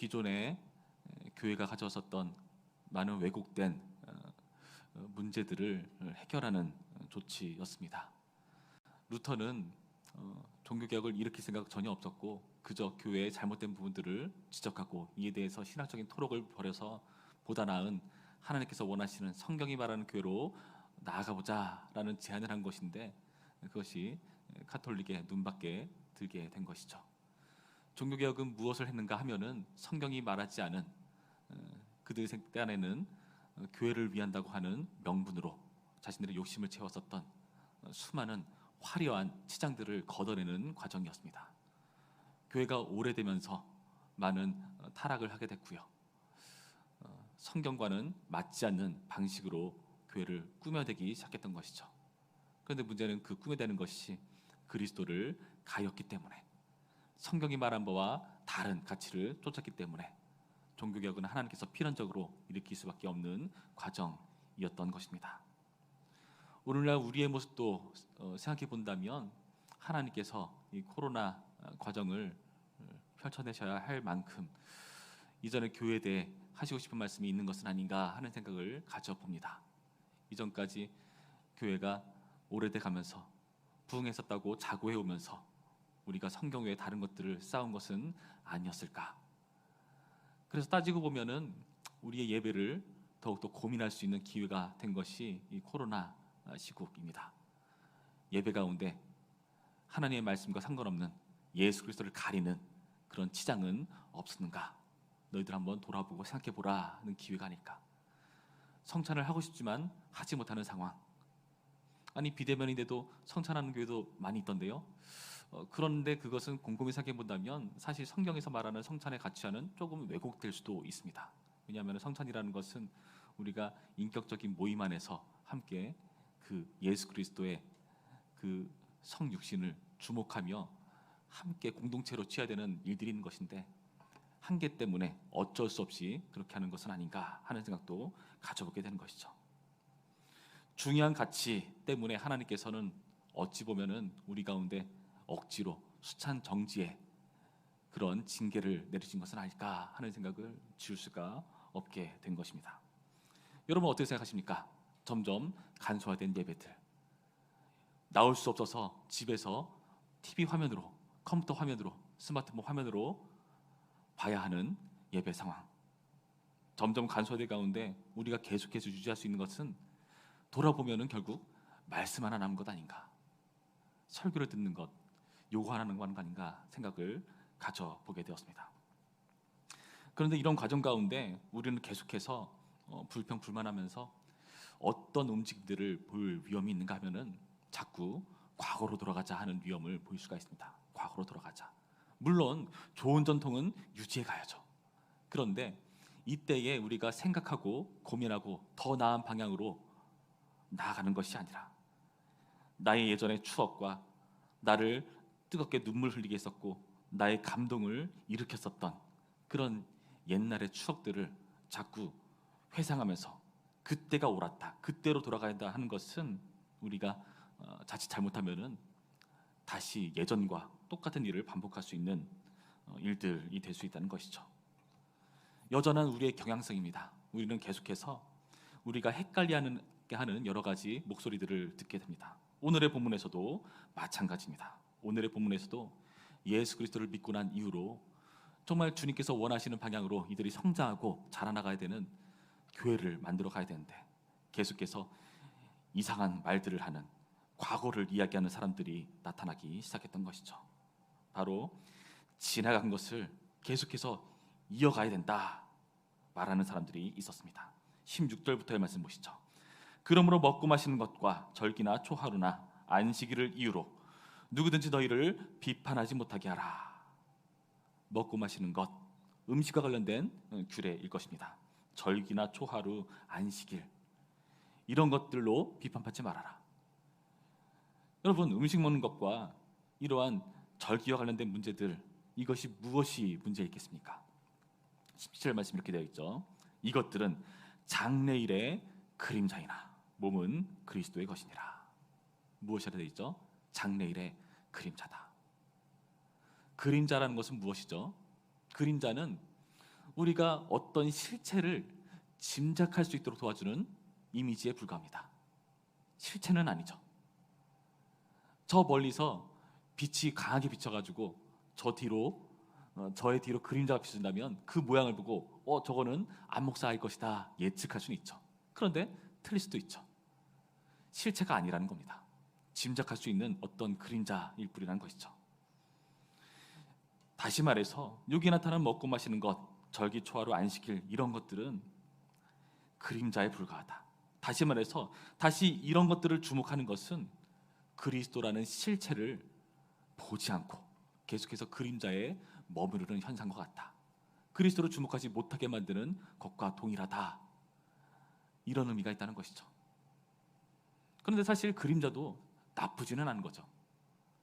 기존에 교회가 가져왔었던 많은 왜곡된 문제들을 해결하는 조치였습니다. 루터는 종교개혁을 일으킬 생각 전혀 없었고 그저 교회의 잘못된 부분들을 지적하고 이에 대해서 신학적인 토론을 벌여서 보다 나은 하나님께서 원하시는 성경이 말하는 교회로 나아가보자라는 제안을 한 것인데 그것이 카톨릭의 눈밖에 들게 된 것이죠. 종교개혁은 무엇을 했는가 하면은 성경이 말하지 않은 그들 딴에는 교회를 위한다고 하는 명분으로 자신들의 욕심을 채웠었던 수많은 화려한 치장들을 걷어내는 과정이었습니다. 교회가 오래되면서 많은 타락을 하게 됐고요. 성경과는 맞지 않는 방식으로 교회를 꾸며대기 시작했던 것이죠. 그런데 문제는 그 꾸며대는 것이 그리스도를 가였기 때문에 성경이 말한 바와 다른 가치를 쫓았기 때문에 종교개혁은 하나님께서 필연적으로 일으킬 수밖에 없는 과정이었던 것입니다. 오늘날 우리의 모습도 생각해 본다면 하나님께서 이 코로나 과정을 펼쳐내셔야 할 만큼 이전에 교회에 대해 하시고 싶은 말씀이 있는 것은 아닌가 하는 생각을 가져봅니다. 이전까지 교회가 오래돼 가면서 부흥했었다고 자고해 오면서 우리가 성경 외에 다른 것들을 쌓은 것은 아니었을까? 그래서 따지고 보면은 우리의 예배를 더욱더 고민할 수 있는 기회가 된 것이 이 코로나 시국입니다. 예배 가운데 하나님의 말씀과 상관없는 예수 그리스도를 가리는 그런 치장은 없었는가? 너희들 한번 돌아보고 생각해보라는 기회가 아닐까? 성찬을 하고 싶지만 하지 못하는 상황. 아니 비대면인데도 성찬하는 교회도 많이 있던데요. 그런데 그것은 곰곰이 생각해 본다면 사실 성경에서 말하는 성찬의 가치와는 조금 왜곡될 수도 있습니다. 왜냐하면 성찬이라는 것은 우리가 인격적인 모임 안에서 함께 그 예수 그리스도의 그 성육신을 주목하며 함께 공동체로 취해야 되는 일들이 있는 것인데 한계 때문에 어쩔 수 없이 그렇게 하는 것은 아닌가 하는 생각도 가져보게 되는 것이죠. 중요한 가치 때문에 하나님께서는 어찌 보면은 우리 가운데 억지로 수찬 정지의 그런 징계를 내리신 것은 아닐까 하는 생각을 지울 수가 없게 된 것입니다. 여러분 어떻게 생각하십니까? 점점 간소화된 예배들, 나올 수 없어서 집에서 TV 화면으로, 컴퓨터 화면으로, 스마트폰 화면으로 봐야 하는 예배 상황, 점점 간소화될 가운데 우리가 계속해서 유지할 수 있는 것은 돌아보면은 결국 말씀 하나 남은 것 아닌가, 설교를 듣는 것, 요구 하나 남은 것 아닌가 생각을 가져보게 되었습니다. 그런데 이런 과정 가운데 우리는 계속해서 불평불만하면서 어떤 움직임들을 볼 위험이 있는가 하면은 자꾸 과거로 돌아가자 하는 위험을 보일 수가 있습니다. 과거로 돌아가자. 물론 좋은 전통은 유지해 가야죠. 그런데 이때에 우리가 생각하고 고민하고 더 나은 방향으로 나아가는 것이 아니라 나의 예전의 추억과 나를 뜨겁게 눈물 흘리게 했었고 나의 감동을 일으켰었던 그런 옛날의 추억들을 자꾸 회상하면서 그때가 옳았다, 그때로 돌아가야 한다 하는 것은 우리가 자칫 잘못하면은 다시 예전과 똑같은 일을 반복할 수 있는 일들이 될 수 있다는 것이죠. 여전한 우리의 경향성입니다. 우리는 계속해서 우리가 헷갈리게 하는 여러 가지 목소리들을 듣게 됩니다. 오늘의 본문에서도 마찬가지입니다. 오늘의 본문에서도 예수 그리스도를 믿고 난 이후로 정말 주님께서 원하시는 방향으로 이들이 성장하고 자라나가야 되는 교회를 만들어 가야 되는데 계속해서 이상한 말들을 하는, 과거를 이야기하는 사람들이 나타나기 시작했던 것이죠. 바로 지나간 것을 계속해서 이어가야 된다 말하는 사람들이 있었습니다. 16절부터의 말씀 보시죠. 그러므로 먹고 마시는 것과 절기나 초하루나 안식일을 이유로 누구든지 너희를 비판하지 못하게 하라. 먹고 마시는 것, 음식과 관련된 규례일 것입니다. 절기나 초하루, 안식일 이런 것들로 비판받지 말아라. 여러분 음식 먹는 것과 이러한 절기와 관련된 문제들, 이것이 무엇이 문제있겠습니까? 17절 말씀 이렇게 되어 있죠. 이것들은 장래일의 그림자이나 몸은 그리스도의 것이니라. 무엇이라 되어 있죠? 장래일의 그림자다. 그림자라는 것은 무엇이죠? 그림자는 우리가 어떤 실체를 짐작할 수 있도록 도와주는 이미지에 불과합니다. 실체는 아니죠. 저 멀리서 빛이 강하게 비쳐가지고 저의 뒤로 그림자가 비춘다면 그 모양을 보고 저거는 안목사일 것이다 예측할 수는 있죠. 그런데 틀릴 수도 있죠. 실체가 아니라는 겁니다. 짐작할 수 있는 어떤 그림자일 뿐이라는 것이죠. 다시 말해서 여기 나타나는 먹고 마시는 것, 절기 초하루 안식일 이런 것들은 그림자에 불과하다. 다시 말해서 다시 이런 것들을 주목하는 것은 그리스도라는 실체를 보지 않고 계속해서 그림자에 머무르는 현상과 같다. 그리스도를 주목하지 못하게 만드는 것과 동일하다. 이런 의미가 있다는 것이죠. 그런데 사실 그림자도 나쁘지는 않은 거죠.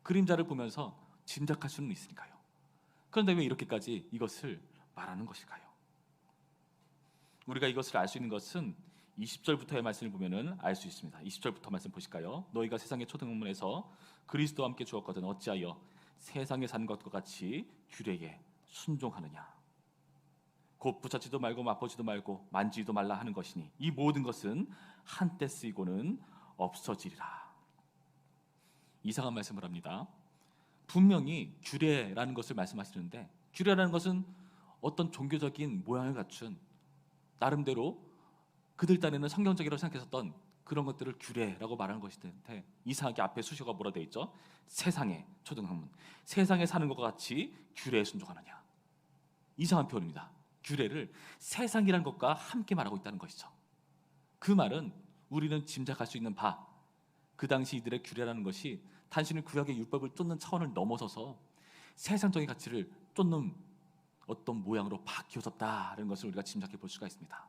그림자를 보면서 짐작할 수는 있으니까요. 그런데 왜 이렇게까지 이것을 말하는 것일까요? 우리가 이것을 알 수 있는 것은 20절부터의 말씀을 보면은 알 수 있습니다. 20절부터 말씀 보실까요? 너희가 세상의 초등문에서 그리스도와 함께 주었거든 어찌하여 세상에 사는 것과 같이 규례에 순종하느냐. 곧 부차지도 말고 맛보지도 말고 만지지도 말라 하는 것이니 이 모든 것은 한때 쓰이고는 없어지리라. 이상한 말씀을 합니다. 분명히 규례라는 것을 말씀하시는데 규례라는 것은 어떤 종교적인 모양을 갖춘 나름대로 그들 딴에는 성경적이라고 생각했었던 그런 것들을 규례라고 말하는 것인데 이상하게 앞에 수식어가 뭐라 되어 있죠? 세상에 초등학문 세상에 사는 것과 같이 규례에 순종하느냐. 이상한 표현입니다. 규례를 세상이라는 것과 함께 말하고 있다는 것이죠. 그 말은 우리는 짐작할 수 있는 바 그 당시 이들의 규례라는 것이 단순히 구약의 율법을 쫓는 차원을 넘어서서 세상적인 가치를 쫓는 어떤 모양으로 바뀌어졌다는 것을 우리가 짐작해 볼 수가 있습니다.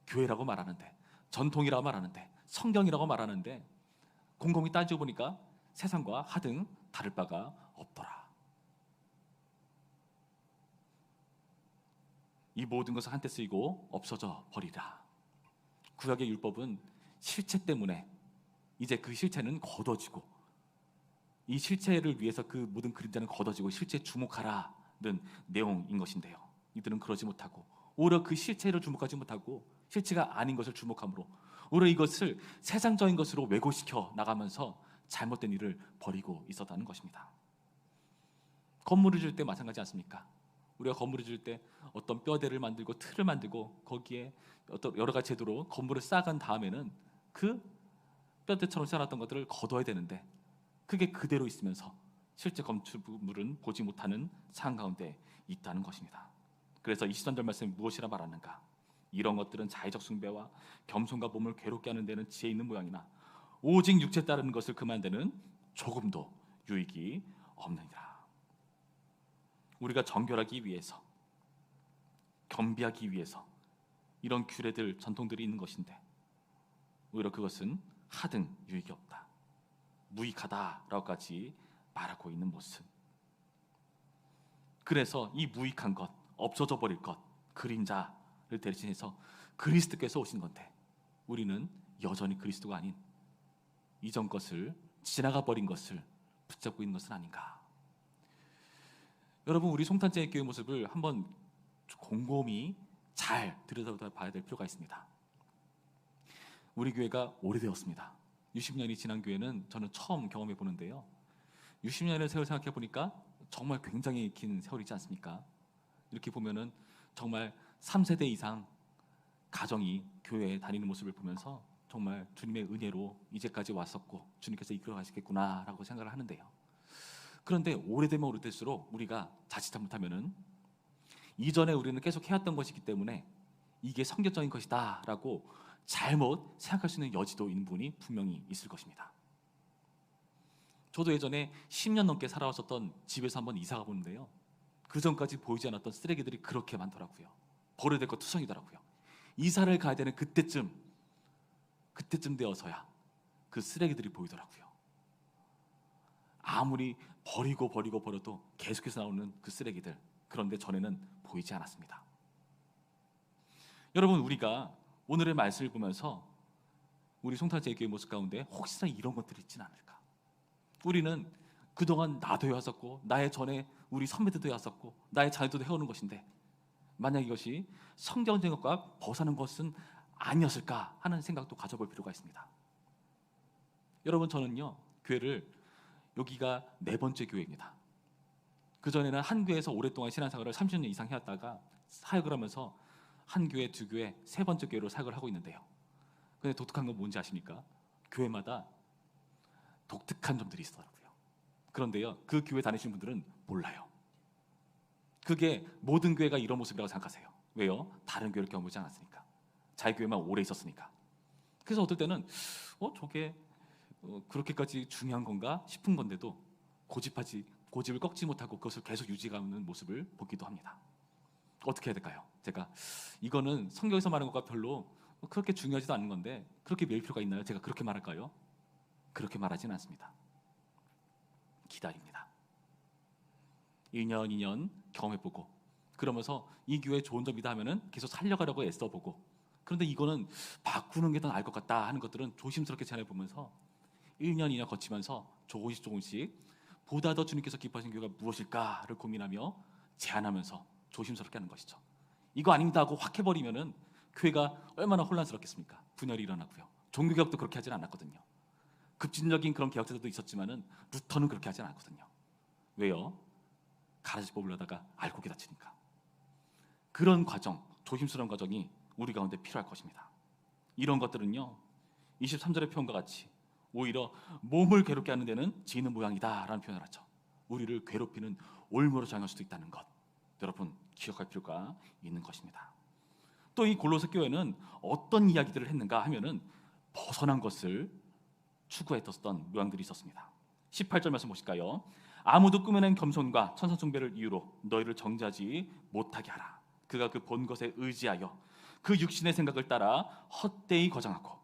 교회라고 말하는데 전통이라고 말하는데 성경이라고 말하는데 곰곰이 따지고 보니까 세상과 하등 다를 바가 없더라. 이 모든 것은 한때 쓰이고 없어져 버리라. 구약의 율법은 실체 때문에 이제 그 실체는 걷어지고 이 실체를 위해서 그 모든 그림자는 걷어지고 실체에 주목하라는 내용인 것인데요. 이들은 그러지 못하고 오히려 그 실체를 주목하지 못하고 실체가 아닌 것을 주목함으로 오히려 이것을 세상적인 것으로 왜곡시켜 나가면서 잘못된 일을 벌이고 있었다는 것입니다. 건물을 지을 때 마찬가지 않습니까? 우리가 건물을 지을 때 어떤 뼈대를 만들고 틀을 만들고 거기에 어떤 여러 가지 제도로 건물을 쌓아간 다음에는 그 뼈대처럼 쌓아놨던 것들을 걷어야 되는데 그게 그대로 있으면서 실제 건축물은 보지 못하는 상황 가운데 있다는 것입니다. 그래서 23절 말씀이 무엇이라 말하는가? 이런 것들은 자의적 숭배와 겸손과 몸을 괴롭게 하는 데는 지혜 있는 모양이나 오직 육체 따르는 것을 금하는 데는 조금도 유익이 없느니라. 우리가 정결하기 위해서 겸비하기 위해서 이런 규례들 전통들이 있는 것인데 오히려 그것은 하등 유익이 없다. 무익하다라고까지 말하고 있는 모습. 그래서 이 무익한 것, 없어져 버릴 것, 그림자를 대신해서 그리스도께서 오신 건데 우리는 여전히 그리스도가 아닌 이전 것을 지나가 버린 것을 붙잡고 있는 것은 아닌가. 여러분 우리 송탄제의 교회 모습을 한번 곰곰이 잘 들여다봐야 될 필요가 있습니다. 우리 교회가 오래되었습니다. 60년이 지난 교회는 저는 처음 경험해 보는데요. 60년의 세월 생각해 보니까 정말 굉장히 긴 세월이지 않습니까? 이렇게 보면은 정말 3세대 이상 가정이 교회에 다니는 모습을 보면서 정말 주님의 은혜로 이제까지 왔었고 주님께서 이끌어 가시겠구나라고 생각을 하는데요. 그런데 오래되면 오래될수록 우리가 자칫 잘못하면은 이전에 우리는 계속 해왔던 것이기 때문에 이게 성경적인 것이다라고 잘못 생각할 수 있는 여지도 있는 분이 분명히 있을 것입니다. 저도 예전에 10년 넘게 살아왔었던 집에서 한번 이사가 보는데요. 그 전까지 보이지 않았던 쓰레기들이 그렇게 많더라고요. 버려야 될 것 투성이더라고요. 이사를 가야 되는 그때쯤 되어서야 그 쓰레기들이 보이더라고요. 아무리 버려도 계속해서 나오는 그 쓰레기들, 그런데 전에는 보이지 않았습니다. 여러분 우리가 오늘의 말씀을 보면서 우리 송탄제의 교회 모습 가운데 혹시나 이런 것들이 있지는 않을까? 우리는 그동안 나도 해왔었고 나의 전에 우리 선배들도 해왔었고 나의 자녀들도 해오는 것인데 만약 이것이 성경적인 것과 벗어나는 것은 아니었을까 하는 생각도 가져볼 필요가 있습니다. 여러분, 저는요, 교회를, 여기가 4번째 교회입니다. 그전에는 한 교회에서 오랫동안 신앙생활을 30년 이상 해왔다가 사역을 하면서 한 교회, 2교회, 3번째 교회로 사역을 하고 있는데요. 근데 독특한 건 뭔지 아십니까? 교회마다 독특한 점들이 있더라고요. 그런데요, 그 교회 다니시는 분들은 몰라요. 그게 모든 교회가 이런 모습이라고 생각하세요. 왜요? 다른 교회를 경험하지 않았으니까. 자기 교회만 오래 있었으니까. 그래서 어떨 때는 저게 그렇게까지 중요한 건가 싶은 건데도 고집을 꺾지 못하고 그것을 계속 유지하는 모습을 보기도 합니다. 어떻게 해야 될까요? 제가 이거는 성경에서 말하는 것과 별로 그렇게 중요하지도 않은 건데 그렇게 매일 필요가 있나요? 제가 그렇게 말할까요? 그렇게 말하지는 않습니다. 기다립니다. 1년, 2년 경험해보고, 그러면서 이 교회 좋은 점이다 하면은 계속 살려가려고 애써보고, 그런데 이거는 바꾸는 게 더 나을 것 같다 하는 것들은 조심스럽게 제안해보면서 1년, 2년 거치면서 조금씩 보다 더 주님께서 기뻐하시는 교회가 무엇일까를 고민하며 제안하면서 조심스럽게 하는 것이죠. 이거 아닙니다 하고 확 해버리면은 교회가 얼마나 혼란스럽겠습니까? 분열이 일어나고요. 종교개혁도 그렇게 하진 않았거든요. 급진적인 그런 개혁자들도 있었지만은 루터는 그렇게 하진 않았거든요. 왜요? 가라지 뽑으려다가 알곡이 다치니까. 그런 과정, 조심스러운 과정이 우리 가운데 필요할 것입니다. 이런 것들은요, 23절의 표현과 같이 오히려 몸을 괴롭게 하는 데는 지는 모양이다 라는 표현을 하죠. 우리를 괴롭히는 올무로 작용할 수도 있다는 것, 여러분 기억할 필요가 있는 것입니다. 또 이 골로새 교회는 어떤 이야기들을 했는가 하면은 벗어난 것을 추구했었던 모양들이 있었습니다. 18절 말씀 보실까요? 아무도 꾸며낸 겸손과 천사 숭배를 이유로 너희를 정죄하지 못하게 하라. 그가 그 본 것에 의지하여 그 육신의 생각을 따라 헛되이 거장하고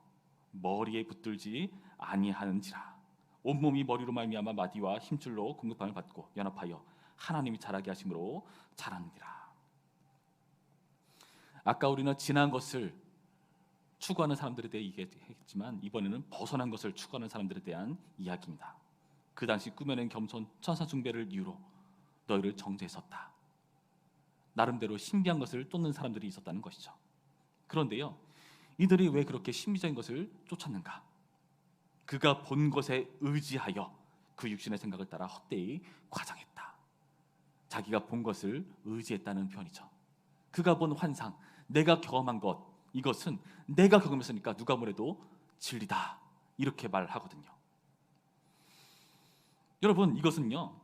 머리에 붙들지 아니하는지라. 온몸이 머리로 말미암아 마디와 힘줄로 공급함을 받고 연합하여 하나님이 자라게 하심으로 자라느니라. 아까 우리는 지난 것을 추구하는 사람들에 대해 얘기했지만 이번에는 벗어난 것을 추구하는 사람들에 대한 이야기입니다. 그 당시 꾸며낸 겸손 천사 숭배를 이유로 너희를 정죄했었다. 나름대로 신비한 것을 쫓는 사람들이 있었다는 것이죠. 그런데요, 이들이 왜 그렇게 신비적인 것을 쫓았는가? 그가 본 것에 의지하여 그 육신의 생각을 따라 헛되이 과장했다. 자기가 본 것을 의지했다는 표현이죠. 그가 본 환상, 내가 경험한 것, 이것은 내가 경험했으니까 누가 뭐래도 진리다, 이렇게 말하거든요. 여러분, 이것은요,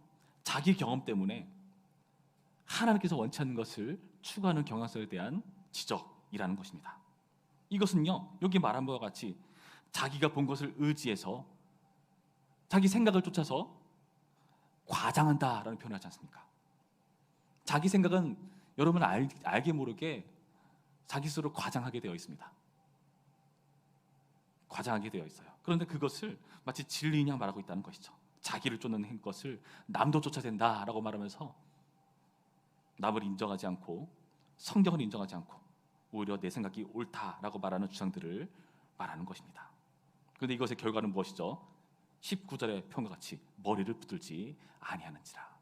자기 경험 때문에 하나님께서 원치 않는 것을 추구하는 경향성에 대한 지적이라는 것입니다. 이것은요, 여기 말한 바와 같이 자기가 본 것을 의지해서 자기 생각을 쫓아서 과장한다라는 표현을 하지 않습니까? 자기 생각은 여러분 알게 모르게 자기 스스로 과장하게 되어 있습니다. 과장하게 되어 있어요. 그런데 그것을 마치 진리인 양 말하고 있다는 것이죠. 자기를 쫓는 것을 남도 쫓아야 된다라고 말하면서 남을 인정하지 않고 성경을 인정하지 않고 오히려 내 생각이 옳다라고 말하는 주장들을 말하는 것입니다. 그런데 이것의 결과는 무엇이죠? 19절의 표현과 같이 머리를 붙들지 아니하는지라.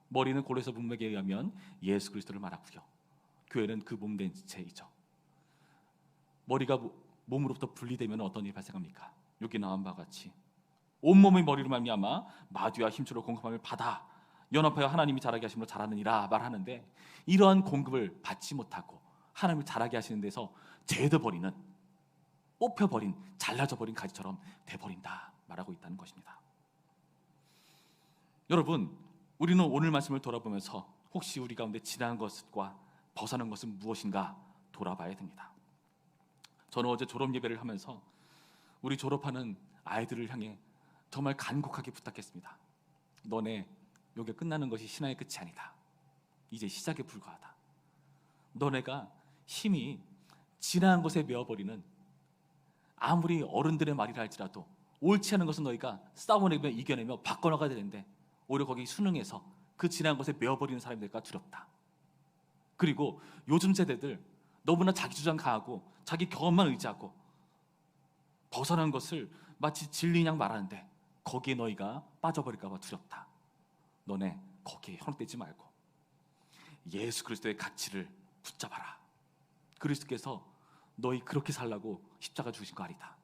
머리는 골로새 문맥에 의하면 예수 그리스도를 말하고요, 교회는 그 몸된 지체이죠. 머리가 몸으로부터 분리되면 어떤 일이 발생합니까? 여기 나온 바와 같이 온몸의 머리로 말미암아 마디와 힘줄로 공급함을 받아 연합하여 하나님이 자라게 하심으로 자라느니라 말하는데, 이러한 공급을 받지 못하고 하나님을 자라게 하시는 데서 제도버리는, 뽑혀버린, 잘라져버린 가지처럼 돼버린다 말하고 있다는 것입니다. 여러분, 우리는 오늘 말씀을 돌아보면서 혹시 우리 가운데 지난 것과 벗어난 것은 무엇인가 돌아봐야 됩니다. 저는 어제 졸업 예배를 하면서 우리 졸업하는 아이들을 향해 정말 간곡하게 부탁했습니다. 너네 여기 끝나는 것이 신앙의 끝이 아니다. 이제 시작에 불과하다. 너네가 힘이 지나간 것에 메어버리는, 아무리 어른들의 말이라 할지라도 옳지 않은 것은 너희가 싸워내며 이겨내며 바꿔나가야 되는데 오히려 거기 순응해서 그 지나간 것에 메어버리는 사람이 될까 두렵다. 그리고 요즘 세대들 너무나 자기 주장 강하고 자기 경험만 의지하고 벗어난 것을 마치 진리인 양 말하는데 거기에 너희가 빠져버릴까 봐 두렵다. 너네 거기에 현혹되지 말고 예수 그리스도의 가치를 붙잡아라. 그리스도께서 너희 그렇게 살라고 십자가 주신 거 아니다.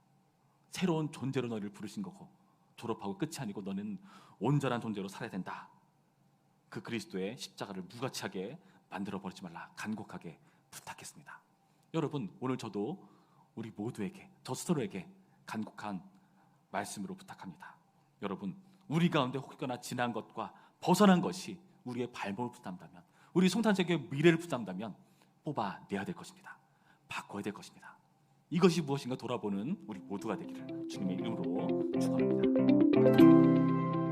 새로운 존재로 너희를 부르신 거고 졸업하고 끝이 아니고 너는 온전한 존재로 살아야 된다. 그 그리스도의 십자가를 무가치하게 만들어버리지 말라. 간곡하게 부탁했습니다. 여러분, 오늘 저도 우리 모두에게, 저 스스로에게 간곡한 말씀으로 부탁합니다. 여러분, 우리 가운데 혹여나 지난 것과 벗어난 것이 우리의 발목을 붙잡는다면, 우리 송탄제교의 미래를 붙잡는다면 뽑아내야 될 것입니다. 바꿔야 될 것입니다. 이것이 무엇인가 돌아보는 우리 모두가 되기를 주님의 이름으로 축원합니다.